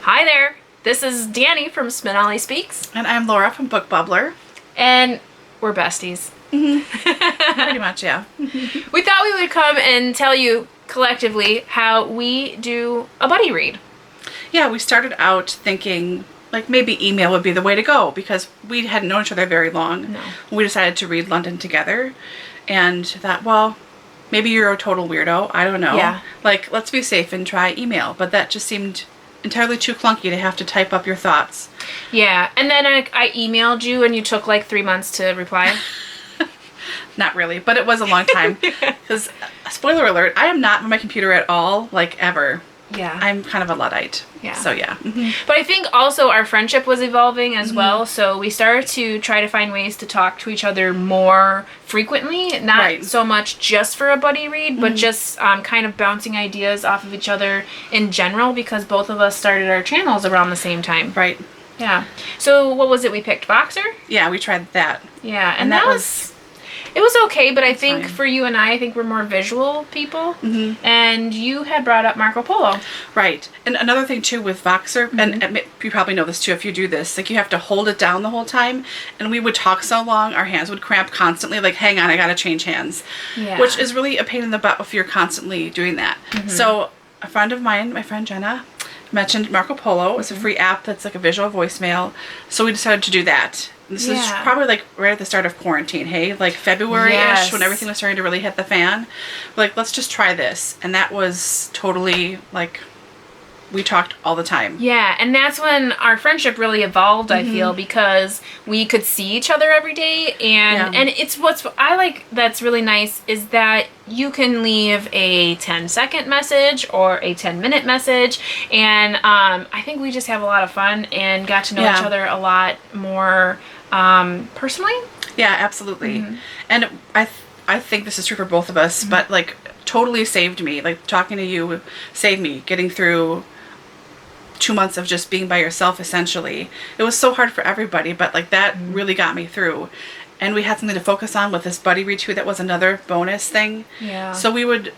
Hi there, this is Dani from Spenelli Speaks. And I'm Laura from Book Bubbler. And we're besties. Pretty much, yeah. We thought we would come and tell you collectively how we do a buddy read. Yeah, we started out thinking like maybe email would be the way to go because we hadn't known each other very long. No. We decided to read London together and thought, well, maybe you're a total weirdo. I don't know. Yeah. Like, let's be safe and try email. But that just seemed entirely too clunky to have to type up your thoughts. Yeah, and then I emailed you and you took like 3 months to reply. Not really, but it was a long time. Because, spoiler alert, I am not on my computer at all, like ever. Yeah. I'm kind of a Luddite. Yeah. So, yeah. But I think also our friendship was evolving as well, so we started to try to find ways to talk to each other more frequently, not so much just for a buddy read, but just kind of bouncing ideas off of each other in general, because both of us started our channels around the same time. Right. Yeah. So what was it we picked? Boxer? Yeah, we tried that. Yeah, and that was... It was okay, but I think fine. for you and I think we're more visual people. And you had brought up Marco Polo. Right. And another thing, too, with Voxer, and you probably know this, too, if you do this, like, you have to hold it down the whole time. And we would talk so long, our hands would cramp constantly, like, hang on, I gotta change hands. Yeah. Which is really a pain in the butt if you're constantly doing that. So a friend of mine, my friend Jenna, mentioned Marco Polo. It's a free app that's like a visual voicemail. So we decided to do that. This is probably like right at the start of quarantine, hey? Like February-ish, when everything was starting to really hit the fan. We're like, let's just try this. And that was totally like, we talked all the time. Yeah, and that's when our friendship really evolved, I feel, because we could see each other every day. And it's what's I like that's really nice is that you can leave a 10-second message or a 10-minute message. And I think we just have a lot of fun and got to know each other a lot more personally. Yeah, absolutely. And I think this is true for both of us, but like totally saved me. Like talking to you saved me getting through 2 months of just being by yourself, essentially. It was so hard for everybody, but like that really got me through. And we had something to focus on with this buddy read too. That was another bonus thing. Yeah. So we would,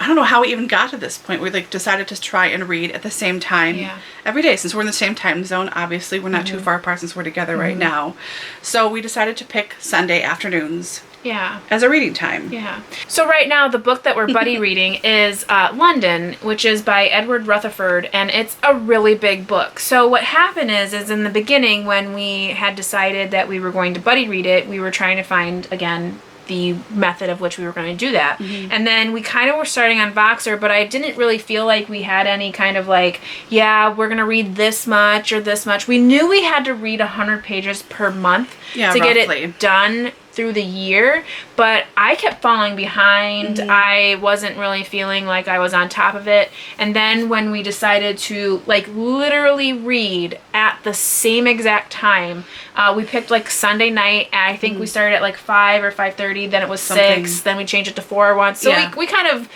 I don't know how we even got to this point. We like decided to try and read at the same time every day. Since we're in the same time zone, obviously we're not too far apart since we're together right now. So we decided to pick Sunday afternoons. Yeah. As a reading time. Yeah. So right now the book that we're buddy reading is London, which is by Edward Rutherford, and it's a really big book. So what happened is in the beginning when we had decided that we were going to buddy read it, we were trying to find, again, the method of which we were going to do that. And then we kind of were starting on Voxer, but I didn't really feel like we had any kind of like, yeah, we're going to read this much or this much. We knew we had to read 100 pages per month to get it done through the year, but I kept falling behind. I wasn't really feeling like I was on top of it. And then when we decided to like literally read at the same exact time, we picked like Sunday night, and I think we started at like 5 or 5:30, then it was 6, then we changed it to 4 once. So we kind of,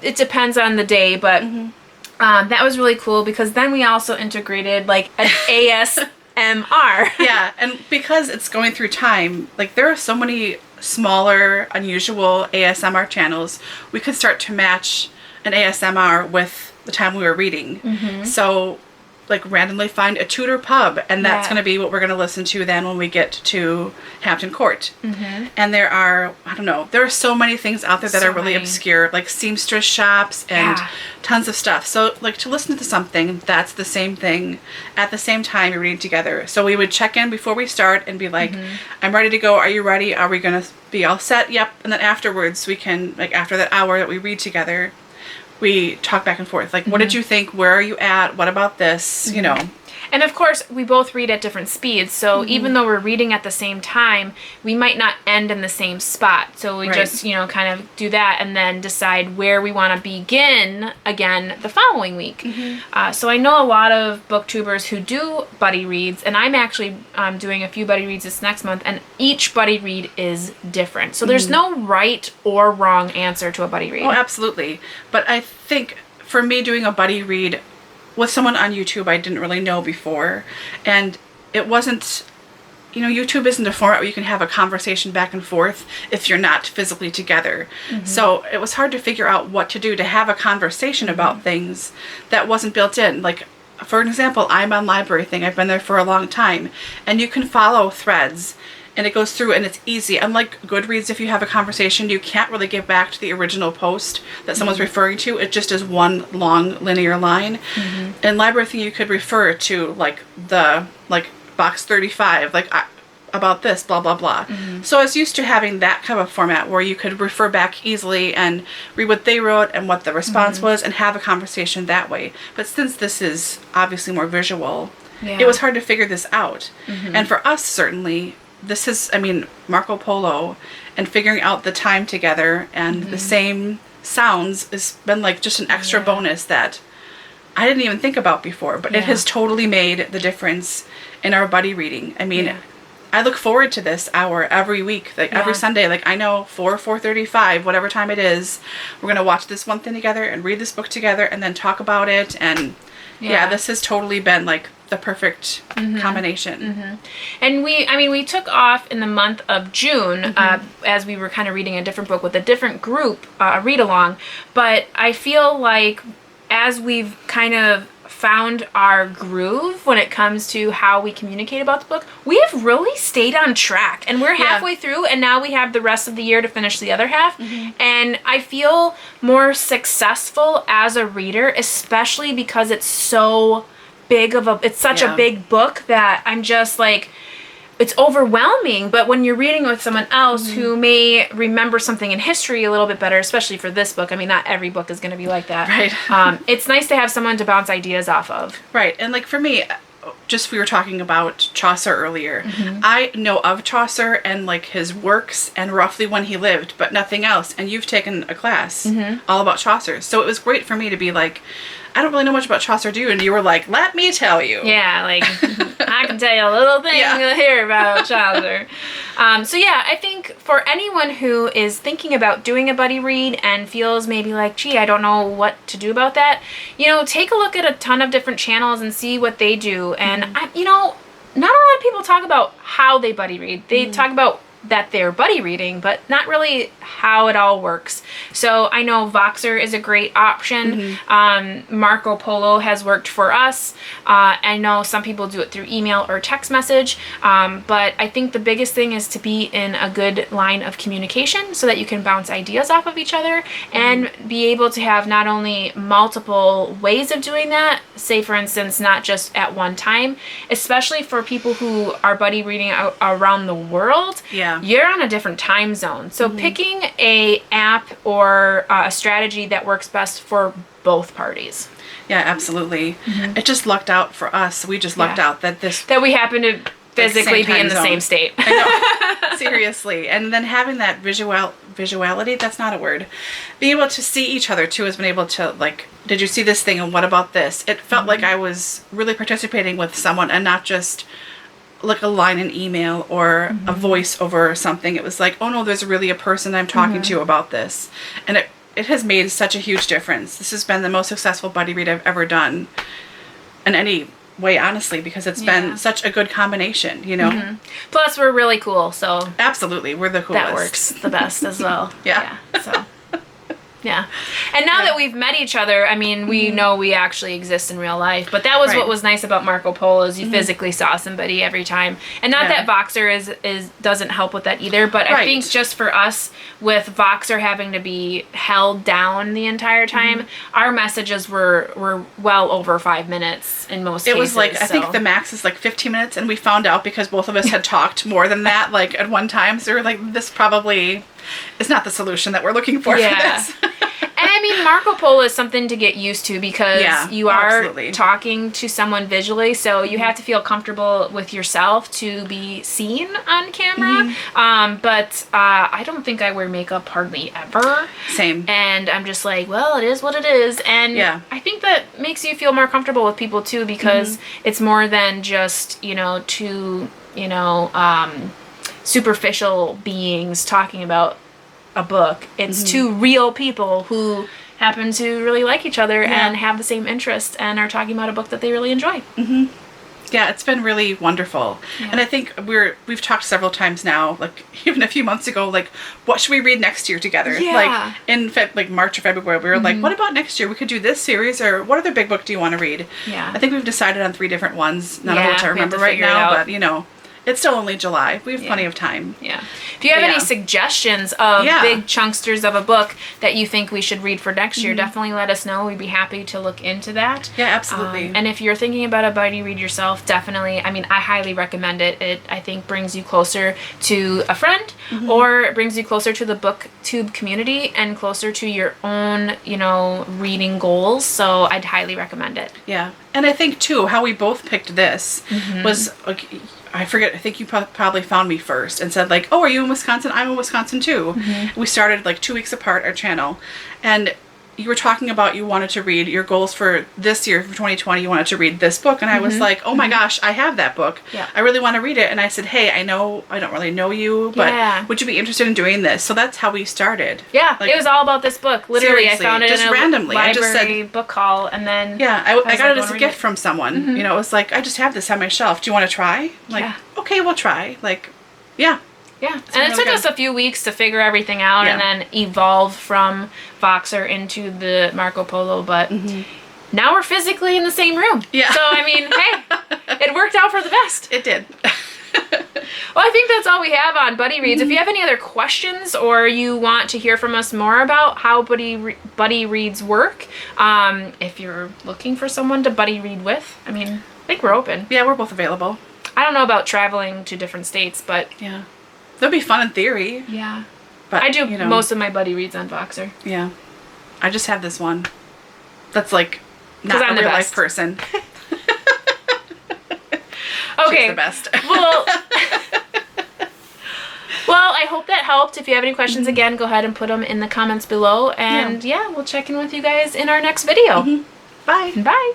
it depends on the day, but that was really cool because then we also integrated like an ASMR. Yeah, and because it's going through time, like there are so many smaller, unusual ASMR channels, we could start to match an ASMR with the time we were reading. So like randomly find a Tudor pub, and that's going to be what we're going to listen to then when we get to Hampton Court. And there are, I don't know, there are so many things out there that are really obscure, like seamstress shops and tons of stuff. So like to listen to something that's the same thing at the same time you're reading together. So we would check in before we start and be like, I'm ready to go. Are you ready? Are we going to be all set? Yep. And then afterwards we can, like after that hour that we read together, we talk back and forth. Like, what did you think? Where are you at? What about this? You know. And of course, we both read at different speeds. So even though we're reading at the same time, we might not end in the same spot. So we just, you know, kind of do that and then decide where we want to begin again the following week. So I know a lot of booktubers who do buddy reads, and I'm actually doing a few buddy reads this next month, and each buddy read is different. So there's no right or wrong answer to a buddy read. Oh, absolutely. But I think for me doing a buddy read with someone on YouTube I didn't really know before, and it wasn't, you know, YouTube isn't a format where you can have a conversation back and forth if you're not physically together. So it was hard to figure out what to do to have a conversation about things that wasn't built in. Like for example, I'm on Library Thing. I've been there for a long time. And you can follow threads. And it goes through and it's easy. Unlike Goodreads, if you have a conversation, you can't really get back to the original post that someone's referring to. It just is one long linear line. In Library Thing, you could refer to like box 35, about this, blah, blah, blah. So I was used to having that kind of format where you could refer back easily and read what they wrote and what the response was and have a conversation that way. But since this is obviously more visual, it was hard to figure this out. And for us, certainly, this is, Marco Polo and figuring out the time together and the same sounds has been like just an extra bonus that I didn't even think about before, but it has totally made the difference in our buddy reading. I look forward to this hour every week, every Sunday. I know 4:35, whatever time it is, we're going to watch this one thing together and read this book together and then talk about it. And this has totally been the perfect combination. And we took off in the month of June as we were kind of reading a different book with a different group, a read along. But I feel like as we've kind of found our groove when it comes to how we communicate about the book, we have really stayed on track. And we're halfway through, and now we have the rest of the year to finish the other half. And I feel more successful as a reader, especially because it's so big of it's such a big book that I'm just it's overwhelming. But when you're reading with someone else who may remember something in history a little bit better, especially for this book, not every book is going to be like that. Right. It's nice to have someone to bounce ideas off of. Right. And for me, just we were talking about Chaucer earlier. I know of Chaucer and his works and roughly when he lived, but nothing else. And you've taken a class all about Chaucer. So it was great for me to be I don't really know much about Chaucer, do you? And you were like, let me tell you. Yeah, I can tell you a little thing here about Chaucer. I think for anyone who is thinking about doing a buddy read and feels maybe gee, I don't know what to do about that, take a look at a ton of different channels and see what they do. And, not a lot of people talk about how they buddy read. They talk about that they're buddy reading, but not really how it all works. So I know Voxer is a great option. Marco Polo has worked for us. I know some people do it through email or text message, but I think the biggest thing is to be in a good line of communication so that you can bounce ideas off of each other and be able to have not only multiple ways of doing that, say for instance, not just at one time, especially for people who are buddy reading around the world. You're on a different time zone. So picking a app or a strategy that works best for both parties. Yeah, absolutely. It just lucked out for us. We just lucked out that we happen to physically be in the same state. I know. Seriously. And then having that visuality, that's not a word. Being able to see each other too has been able to did you see this thing and what about this? It felt like I was really participating with someone and not just a line in email or a voice over something. It was oh no, there's really a person I'm talking to about this. And it has made such a huge difference. This has been the most successful buddy read I've ever done in any way, honestly, because it's been such a good combination, Plus we're really cool, so absolutely, we're the coolest. That works the best as well. So Yeah. And now that we've met each other, I mean, we know we actually exist in real life. But that was what was nice about Marco Polo is you physically saw somebody every time. And not that Voxer doesn't help with that either, but I think just for us, with Voxer having to be held down the entire time, our messages were well over 5 minutes in most cases. It was I think the max is 15 minutes, and we found out because both of us had talked more than that at one time. So we were this probably is not the solution that we're looking for this. And I mean, Marco Polo is something to get used to because you are talking to someone visually, so you have to feel comfortable with yourself to be seen on camera. But I don't think I wear makeup hardly ever. Same. And I'm just well, it is what it is. And I think that makes you feel more comfortable with people too because it's more than just, two, superficial beings talking about a book. It's two real people who happen to really like each other and have the same interests and are talking about a book that they really enjoy. Yeah, it's been really wonderful. Yeah. And I think we've talked several times now, like even a few months ago, like what should we read next year together? Yeah. Like in March or February, we were like, what about next year? We could do this series, or what other big book do you want to read? Yeah. I think we've decided on 3 different ones. None of Yeah, which I we have remember to right figure it now, out. but you know, it's still only July. We have plenty of time. Yeah. If you have But any yeah. suggestions of Yeah. big chunksters of a book that you think we should read for next year, definitely let us know. We'd be happy to look into that. Yeah, absolutely. And if you're thinking about a buddy read yourself, definitely, I mean, I highly recommend it. It, I think, brings you closer to a friend, or it brings you closer to the booktube community and closer to your own, you know, reading goals. So I'd highly recommend it. Yeah. And I think, too, how we both picked this was, like, I forget, I think you probably found me first and said, like, oh, are you in Wisconsin? I'm in Wisconsin, too. We started, like, 2 weeks apart, our channel. And you were talking about you wanted to read your goals for this year, for 2020, you wanted to read this book. And I was like, oh my gosh, I have that book. Yeah. I really want to read it. And I said, hey, I know I don't really know you, but Yeah. would you be interested in doing this? So that's how we started. Yeah, Like, it was all about this book. Literally, seriously, I found it just in a randomly. I just library said- book haul, and then Yeah, I was got like, it as wanna a read gift it. from someone. You know, it was like, I just have this on my shelf. Do you want to try? I'm like, Yeah. okay, we'll try. Like, yeah. Yeah, and it really took good. us a few weeks to figure everything out and Yeah. then evolve from Voxer into the Marco Polo, but now we're physically in the same room. Yeah. So, I mean, hey, it worked out for the best. It did. Well, I think that's all we have on Buddy Reads. If you have any other questions or you want to hear from us more about how Buddy Reads work, if you're looking for someone to Buddy Read with, I mean, I think we're open. Yeah, we're both available. I don't know about traveling to different states, but Yeah. That'd be fun in theory. yeah. But I do you know, most of my Buddy Reads on Voxer. Yeah. I just have this one. That's like 'Cause not I'm a the real best. life person. Okay. She's the best. Well, I hope that helped. If you have any questions, again, go ahead and put them in the comments below. And yeah, we'll check in with you guys in our next video. Bye. Bye.